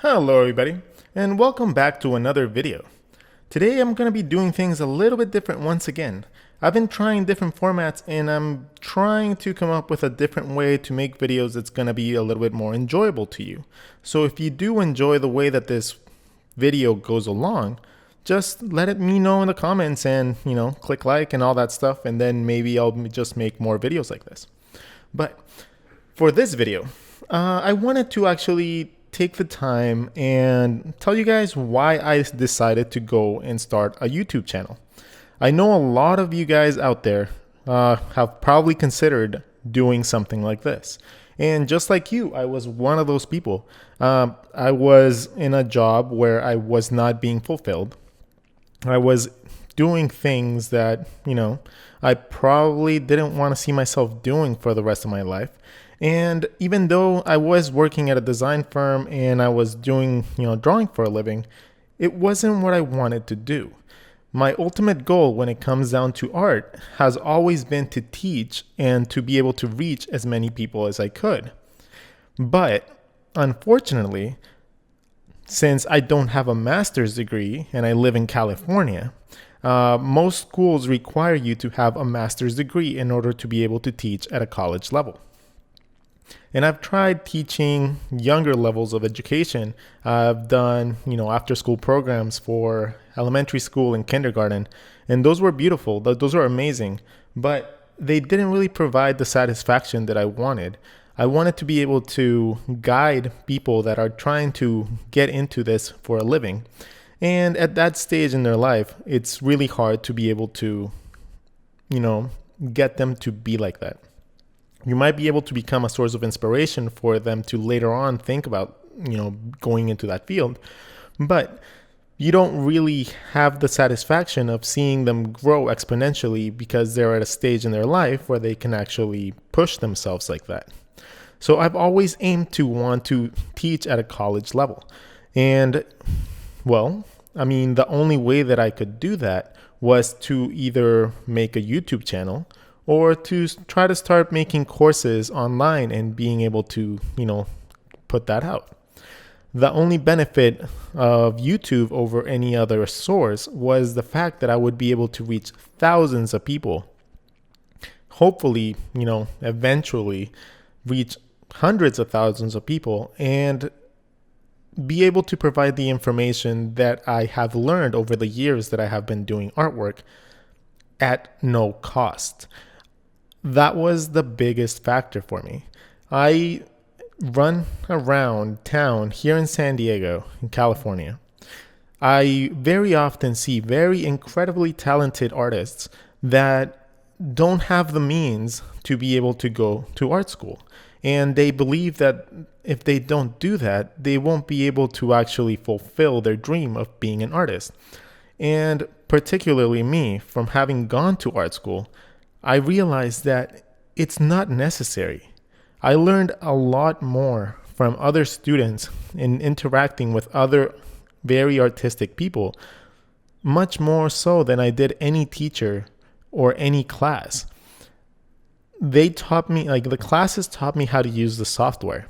Hello everybody, and welcome back to another video. Today I'm going to be doing things a little bit different once again. I've been trying different formats and I'm trying to come up with a different way to make videos that's going to be a little bit more enjoyable to you. So if you do enjoy the way that this video goes along, just let me know in the comments and, click like and all that stuff, and then maybe I'll just make more videos like this. But for this video, I wanted to actually take the time and tell you guys why I decided to go and start a YouTube channel. I know a lot of you guys out there have probably considered doing something like this. And just like you, I was one of those people. I was in a job where I was not being fulfilled. I was doing things that, I probably didn't want to see myself doing for the rest of my life. And even though I was working at a design firm and I was doing, drawing for a living, it wasn't what I wanted to do. My ultimate goal when it comes down to art has always been to teach and to be able to reach as many people as I could. But unfortunately, since I don't have a master's degree and I live in California, most schools require you to have a master's degree in order to be able to teach at a college level. And I've tried teaching younger levels of education. I've done, after school programs for elementary school and kindergarten, and those were beautiful. Those were amazing, but they didn't really provide the satisfaction that I wanted. I wanted to be able to guide people that are trying to get into this for a living. And at that stage in their life, it's really hard to be able to, get them to be like that. You might be able to become a source of inspiration for them to later on think about, going into that field. But you don't really have the satisfaction of seeing them grow exponentially because they're at a stage in their life where they can actually push themselves like that. So I've always aimed to want to teach at a college level. And, the only way that I could do that was to either make a YouTube channel or to try to start making courses online and being able to, put that out. The only benefit of YouTube over any other source was the fact that I would be able to reach thousands of people. Hopefully, eventually reach hundreds of thousands of people and be able to provide the information that I have learned over the years that I have been doing artwork at no cost. That was the biggest factor for me. I run around town here in San Diego, in California. I very often see very incredibly talented artists that don't have the means to be able to go to art school. And they believe that if they don't do that, they won't be able to actually fulfill their dream of being an artist. And particularly me, from having gone to art school, I realized that it's not necessary. I learned a lot more from other students in interacting with other very artistic people, much more so than I did any teacher or any class. They taught me, the classes taught me how to use the software,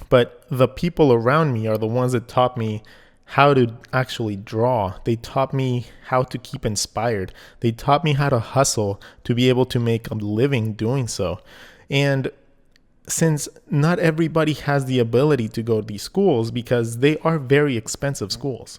but the people around me are the ones that taught me how to actually draw. They taught me how to keep inspired. They taught me how to hustle to be able to make a living doing so. And since not everybody has the ability to go to these schools because they are very expensive schools,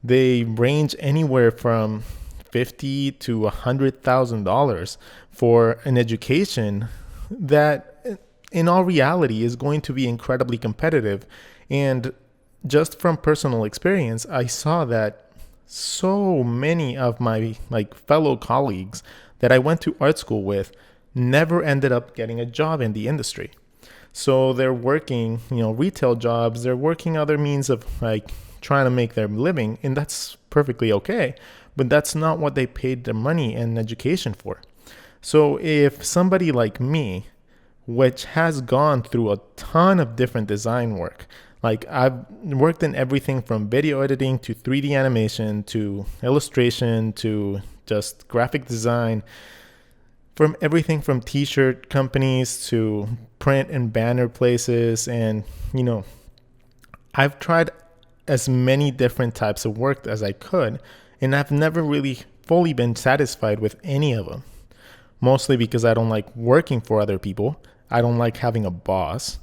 they range anywhere from $50,000 to $100,000 for an education that in all reality is going to be incredibly competitive. And just from personal experience, I saw that so many of my fellow colleagues that I went to art school with never ended up getting a job in the industry. So they're working, retail jobs, they're working other means of trying to make their living, and that's perfectly okay, but that's not what they paid their money and education for. So if somebody like me, which has gone through a ton of different design work, I've worked in everything from video editing to 3D animation to illustration to just graphic design, from everything from t-shirt companies to print and banner places. And, I've tried as many different types of work as I could, and I've never really fully been satisfied with any of them. Mostly because I don't like working for other people. I don't like having a boss.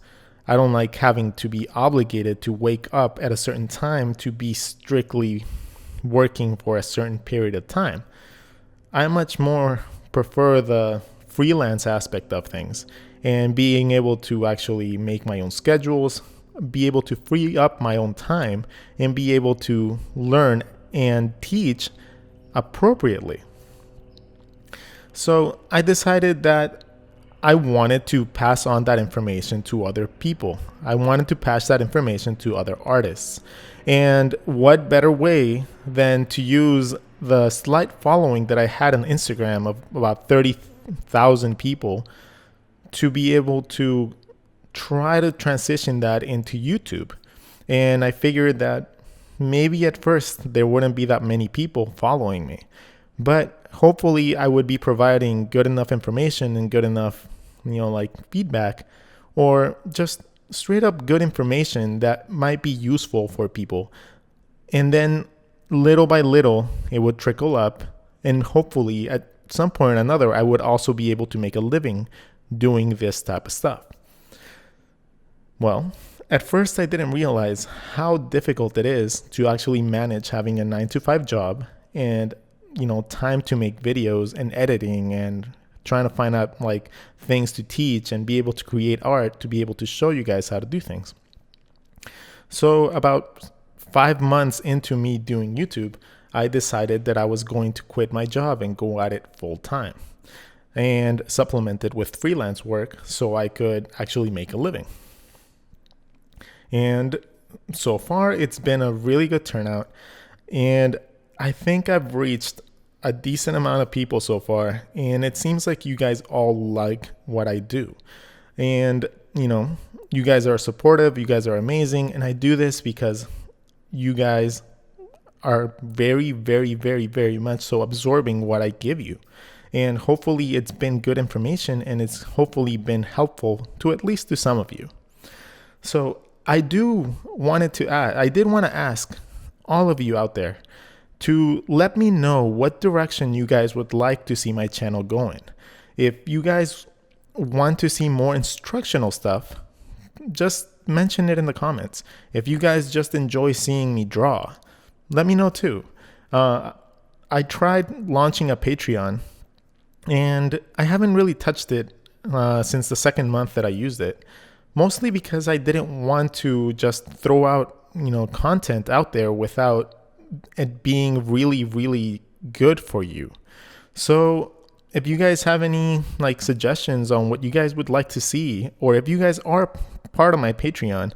I don't like having to be obligated to wake up at a certain time to be strictly working for a certain period of time. I much more prefer the freelance aspect of things and being able to actually make my own schedules, be able to free up my own time, and be able to learn and teach appropriately. So I decided that I wanted to pass on that information to other people. I wanted to pass that information to other artists. And what better way than to use the slight following that I had on Instagram of about 30,000 people to be able to try to transition that into YouTube. And I figured that maybe at first there wouldn't be that many people following me, but hopefully I would be providing good enough information and good enough, like feedback, or just straight up good information that might be useful for people. And then little by little, it would trickle up. And hopefully at some point or another, I would also be able to make a living doing this type of stuff. Well, at first I didn't realize how difficult it is to actually manage having a 9-to-5 job and, time to make videos and editing and trying to find out like things to teach and be able to create art to be able to show you guys how to do things. So about 5 months into me doing YouTube, I decided that I was going to quit my job and go at it full time and supplement it with freelance work so I could actually make a living. And so far, it's been a really good turnout. And I think I've reached a decent amount of people so far. And it seems like you guys all like what I do. And, you guys are supportive. You guys are amazing. And I do this because you guys are very, very, very, very much so absorbing what I give you. And hopefully it's been good information and it's hopefully been helpful to at least to some of you. So I did want to ask all of you out there to let me know what direction you guys would like to see my channel going. If you guys want to see more instructional stuff, just mention it in the comments. If you guys just enjoy seeing me draw, let me know too. I tried launching a Patreon and I haven't really touched it since the second month that I used it. Mostly because I didn't want to just throw out, content out there without it being really, really good for you. So if you guys have any suggestions on what you guys would like to see, or if you guys are part of my Patreon,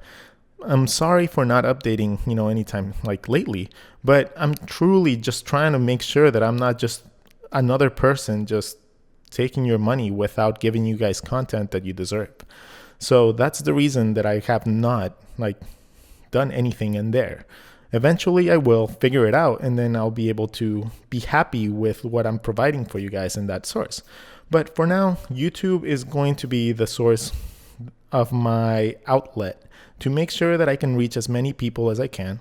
I'm sorry for not updating, anytime lately, but I'm truly just trying to make sure that I'm not just another person just taking your money without giving you guys content that you deserve. So that's the reason that I have not done anything in there. Eventually I will figure it out and then I'll be able to be happy with what I'm providing for you guys in that source. But for now, YouTube is going to be the source of my outlet to make sure that I can reach as many people as I can.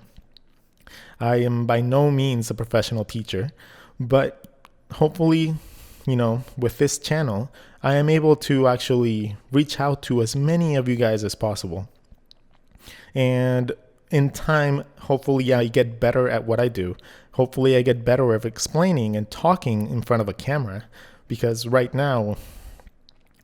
I am by no means a professional teacher, but hopefully, with this channel, I am able to actually reach out to as many of you guys as possible. And in time, hopefully I get better at what I do. Hopefully I get better at explaining and talking in front of a camera. Because right now,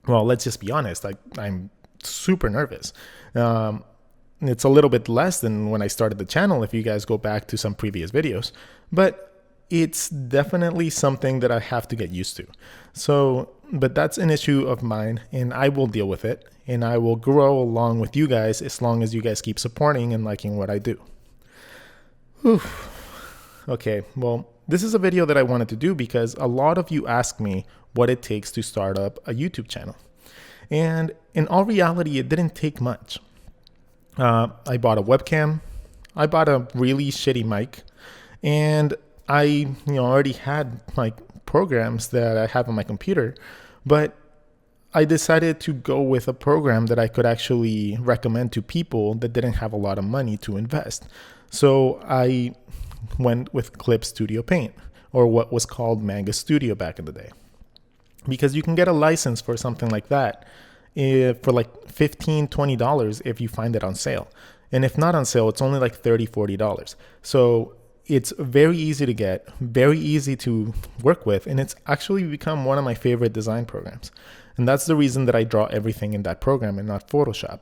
well, let's just be honest, I'm super nervous. It's a little bit less than when I started the channel if you guys go back to some previous videos. But it's definitely something that I have to get used to. So, but that's an issue of mine and I will deal with it and I will grow along with you guys as long as you guys keep supporting and liking what I do. Whew. Okay, well, this is a video that I wanted to do because a lot of you ask me what it takes to start up a YouTube channel. And in all reality, it didn't take much. I bought a webcam, I bought a really shitty mic, and I already had programs that I have on my computer, but I decided to go with a program that I could actually recommend to people that didn't have a lot of money to invest. So I went with Clip Studio Paint, or what was called Manga Studio back in the day, because you can get a license for something like that for like $15-20 if you find it on sale. And if not on sale, it's only like $30-40. So it's very easy to get, very easy to work with, and it's actually become one of my favorite design programs. And that's the reason that I draw everything in that program and not Photoshop.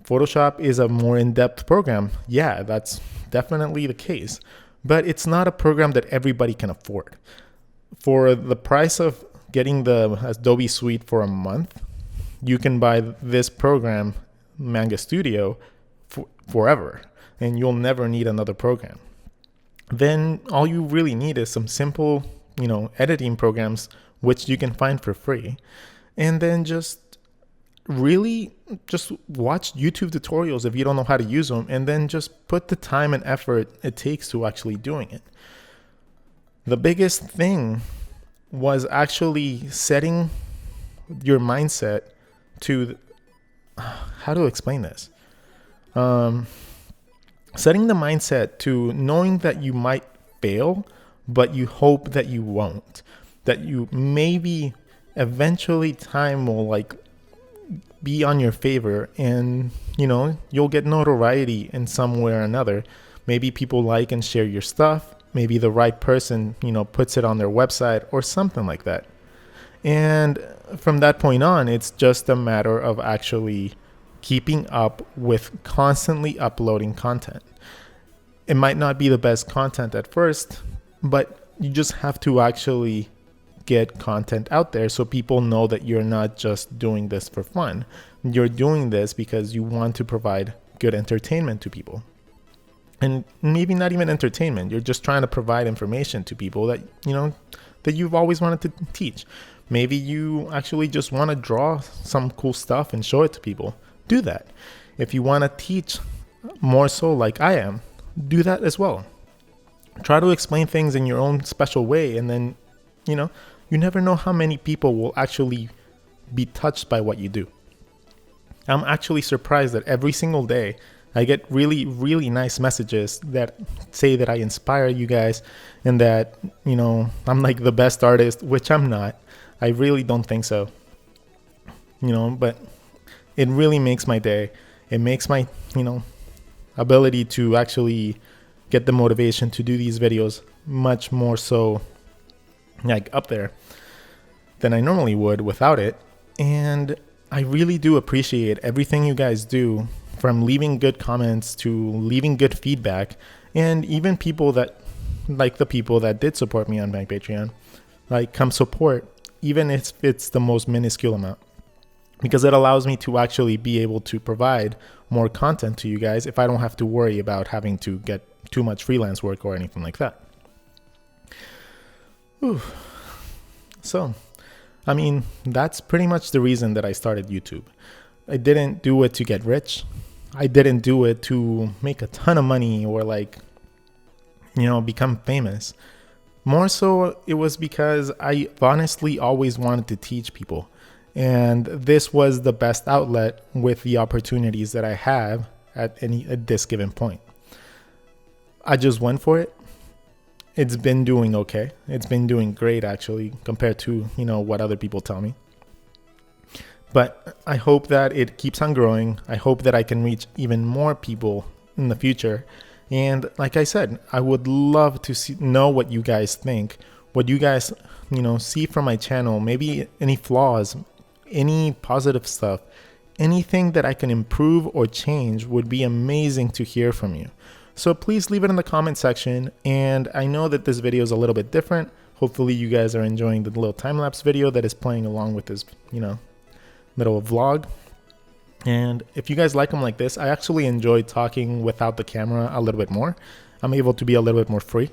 Photoshop is a more in-depth program. Yeah, that's definitely the case. But it's not a program that everybody can afford. For the price of getting the Adobe Suite for a month, you can buy this program, Manga Studio, forever, and you'll never need another program. Then all you really need is some simple, editing programs, which you can find for free. And then just watch YouTube tutorials if you don't know how to use them, and then just put the time and effort it takes to actually doing it. The biggest thing was actually setting your mindset to, how to explain this? Setting the mindset to knowing that you might fail, but you hope that you won't. That you maybe eventually time will be on your favor, and you'll get notoriety in some way or another. Maybe people like and share your stuff. Maybe the right person, puts it on their website or something like that. And from that point on, it's just a matter of actually keeping up with constantly uploading content. It might not be the best content at first, but you just have to actually get content out there so people know that you're not just doing this for fun. You're doing this because you want to provide good entertainment to people. And maybe not even entertainment. You're just trying to provide information to people that, that you've always wanted to teach. Maybe you actually just want to draw some cool stuff and show it to people. Do that. If you want to teach more so like I am, do that as well. Try to explain things in your own special way, and then, you never know how many people will actually be touched by what you do. I'm actually surprised that every single day I get really, really nice messages that say that I inspire you guys and that, I'm like the best artist, which I'm not. I really don't think so. But it really makes my day. It makes my, ability to actually get the motivation to do these videos much more so up there than I normally would without it. And I really do appreciate everything you guys do, from leaving good comments to leaving good feedback, and even people that, like the people that did support me on my Patreon, come support, even if it's the most minuscule amount, because it allows me to actually be able to provide more content to you guys if I don't have to worry about having to get too much freelance work or anything like that. Whew. So, that's pretty much the reason that I started YouTube. I didn't do it to get rich. I didn't do it to make a ton of money or become famous. More so, it was because I honestly always wanted to teach people. And this was the best outlet with the opportunities that I have at this given point. I just went for it. It's been doing okay. It's been doing great, actually, compared to, what other people tell me. But I hope that it keeps on growing. I hope that I can reach even more people in the future. And like I said, I would love to know what you guys think, what you guys, see from my channel, maybe any flaws, any positive stuff, anything that I can improve or change would be amazing to hear from you. So please leave it in the comment section. And I know that this video is a little bit different. Hopefully you guys are enjoying the little time-lapse video that is playing along with this, little vlog. And if you guys like them like this, I actually enjoy talking without the camera a little bit more. I'm able to be a little bit more free.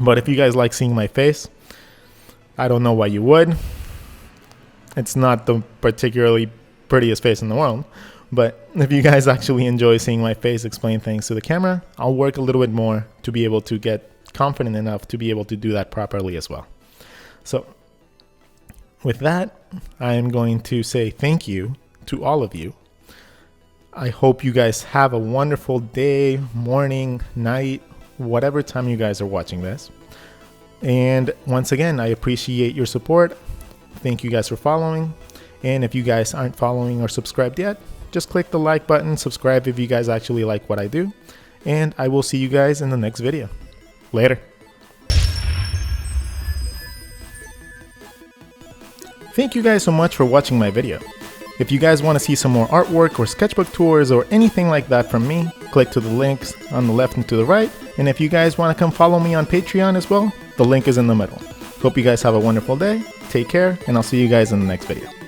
But if you guys like seeing my face, I don't know why you would. It's not the particularly prettiest face in the world. But if you guys actually enjoy seeing my face explain things to the camera, I'll work a little bit more to be able to get confident enough to be able to do that properly as well. So with that, I am going to say thank you to all of you. I hope you guys have a wonderful day, morning, night, whatever time you guys are watching this. And once again, I appreciate your support. Thank you guys for following. And if you guys aren't following or subscribed yet, just click the like button, subscribe if you guys actually like what I do. And I will see you guys in the next video. Later. Thank you guys so much for watching my video. If you guys want to see some more artwork or sketchbook tours or anything like that from me, click to the links on the left and to the right. And if you guys want to come follow me on Patreon as well, the link is in the middle. Hope you guys have a wonderful day, take care, and I'll see you guys in the next video.